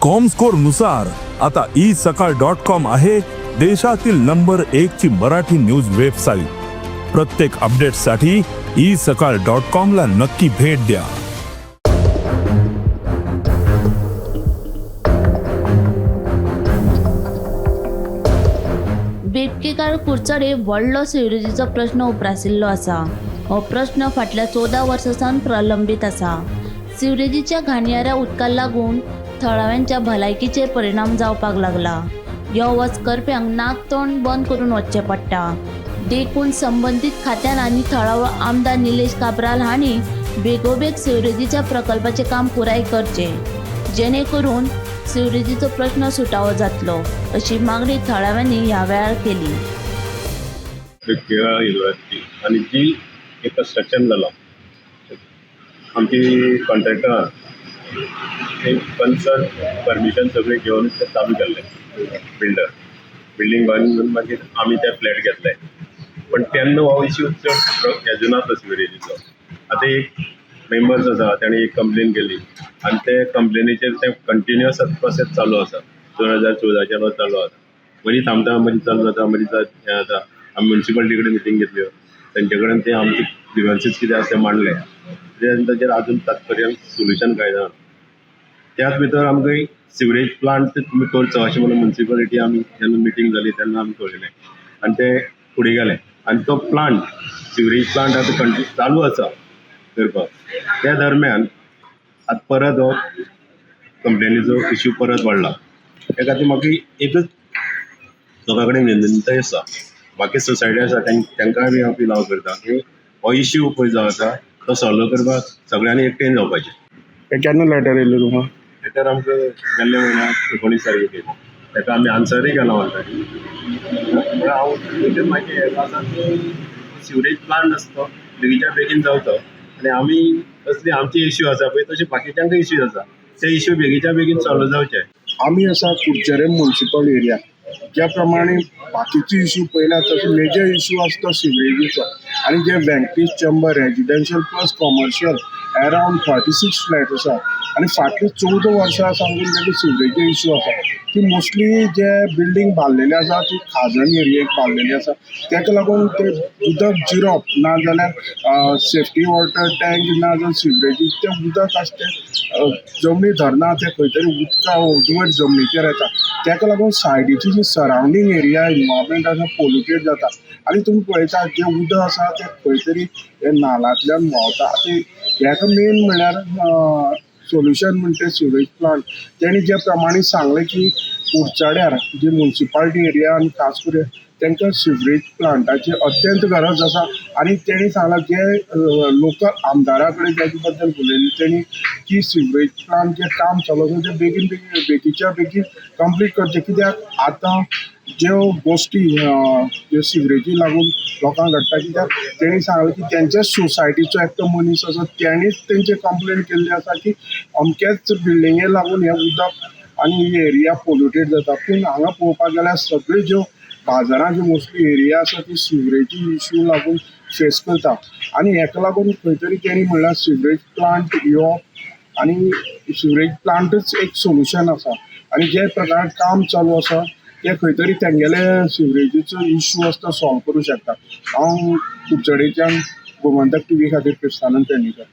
Comscore नुसार आता isakal.com आहे देशातील नंबर 1 ची मराठी न्यूज वेबसाईट। प्रत्येक अपडेटसाठी isakal.com ला नक्की भेट द्या। बेपकेकार कुडचडे व्हडलो सिवरेजीचो प्रश्न उप्रासिल्लो आसा। हो प्रश्न फाटल्या 14 वर्सांसावन प्रलंबीत आसा। सिवरेजीच्या घाणयाऱ्या उदकाक लागून थळाव्यांच्या भलायकीचेर परिणाम जावपाक लागला। ह्यो वचकर्प्यांक नाक तोंड बंद करून वचचें पडटा। देखून संबंधीत खात्यान आनी थळावो आमदार निलेश काब्राल हांणी बेगोबेग सिवरेजीच्या प्रकल्पाचें काम पुराय करचें, जेणे करून सिवरेजीचो प्रश्न सुटावो जातलो, अशी मागणी थळाव्यांनी ह्या वेळार केली। केरळ युनिव्हर्सिटी आणि जी एक कन्स्ट्रक्शन जालो आमची कॉन्ट्रॅक्टर एक कन्सर्न परमिशन सगळे घेवन ते चालू केल्ले बिल्डींग बांदून मागीर आमी ते फ्लॅट घेतले। पण तेन्ना हो इश्यू चड हेजो नासलो सिवरेजीचो। आतां एक मेंबर्स आसा ताणें एक कंप्लेन केली आनी ते कंप्लेनीचेर ते कंटिन्युअस प्रोसेस चालू आसा। 2014च्यान चालू आसा। मदीं थांबता मदीं चालू जाता मदीं हें जाता। आमी म्युन्सिपालिटी कडेन मिटींग घेतल्यो, तेंचे कडेन ते आमचे ग्रिव्हन्सीस कितें आसा ते मांडले। ताचेर अजून तात्पर्य सोल्युशन कांय ना। त्याच भितर आमकां सिवरेज प्लांट तुमी करचो अशें म्हणून म्युन्सिपालिटी आमी जेन्ना मिटींग जाली तेन्ना आमी कळयलें आनी ते फुडें गेले आनी तो प्लांट सिवरेज प्लांट आतां कंटिन्यू चालू आसा करपाक। त्या दरम्यान आतां परत हो कंप्लेनीचो इश्यू परत वाडला। त्या खातीर म्हाका एकच लोकां कडेन विनंती आसा, बाकी सोसायटी आसा तांकांय बी हांव पिलाव करता की हो इश्यू पळय जो आसा तो सॉल्व करपाक सगळ्यांनी एकठांय जावपाचें। केन्ना लेटर येयल्लो तुमकां? लेटर आमकां गेल्ल्या म्हयन्याक 19 तारखेक येयलें। ताका आमी आन्सरूय केला ऑलरेडी। हांव तेजेर मागीर हें आसा की सिवरेज प्लांट आसा तो बेगीच्या बेगीन जावचो आनी आमी असली आमचे इश्यू आसा पळय तशें बाकीच्यांकय इश्यू आसा ते इश्यू बेगीच्या बेगीन सॉल्व जावचे। आमी आसा कुडचडें म्युन्सिपल एरिया, ज्या प्रमाणे बाकीचे इश्यू पळयला तसो मेजर इश्यू आसा तो सिवरेजीचो। आनी जे Venkatesh chamber residential plus commercial अरावंड 46 फ्लॅट आसा आनी फाटलीं 14 वर्सां सांगून तेजे सिवरेजी इश्यू आसा। ती मोस्टली जे बिल्डींग बांदलेले आसा ती खाजन एरियेक बांदलेली आसा, ताका लागून ते उदक जिरप ना जाल्यार सेफ्टी वॉटर टँक ना जाल्यार सिवरेजी तें उदक आसा तें जमनी धरना ते खंय तरी उदका वयर जमनीचेर येता। ताका लागून सायडीची जी सरावंडींग एरिया एनवायरमेंट आसा पोल्युटेड जाता आनी तुमी पळयता जें उदक आसा तें खंय तरी हे नालांतल्यान व्हांवता। हाका मेन म्हणल्यार सोल्युशन म्हणजे सिवरेज प्लांट। तेणी जे प्रमाणे सांगलें की कुडचड्यार जी म्युन्सिपालिटी एरिया आनी खास करून तांकां सिवरेज प्लांटाची अत्यंत गरज आसा आनी तेणी सांगलां जे लोकल आमदारा कडेन तेजे बद्दल उलयलें तेणी की सिवरेज प्लांट जें काम चालू आसा तें बेगीच्या बेगीन कंप्लीट करचें। कित्याक आतां ज्यो गोश्टी ज्यो सिवरेजी लागून लोकांक घडटा, कित्याक तेणी सांगलें की तेंच्याच सोसायटीचो एकटो मनीस आसा तेणीच तेंचे कंप्लेन केल्ली आसा की अमकेच बिल्डिंगेक लागून हें उदक आनी ही एरिया पोल्युटेड जाता। पूण हांगा पळोवपाक गेल्यार सगळ्यो ज्यो बाजारां ज्यो मोस्टली एरिया आसा ती सिवरेजी इश्यू लागून फेस करता आनी हेका लागून खंय तरी तेणी म्हणल्यार सिवरेज प्लांट येवप आनी सिवरेज प्लांटच एक सोल्युशन आसा आनी जे प्रकारे काम चालू आसा ते खंय तरी तेंगेले सिवरेजीचो इश्यू आसा तो सॉल्व करूं शकता। हांव कुडचडेच्यान गोमंतक टीव्ही खातीर कृष्णानंद पेडणेकर।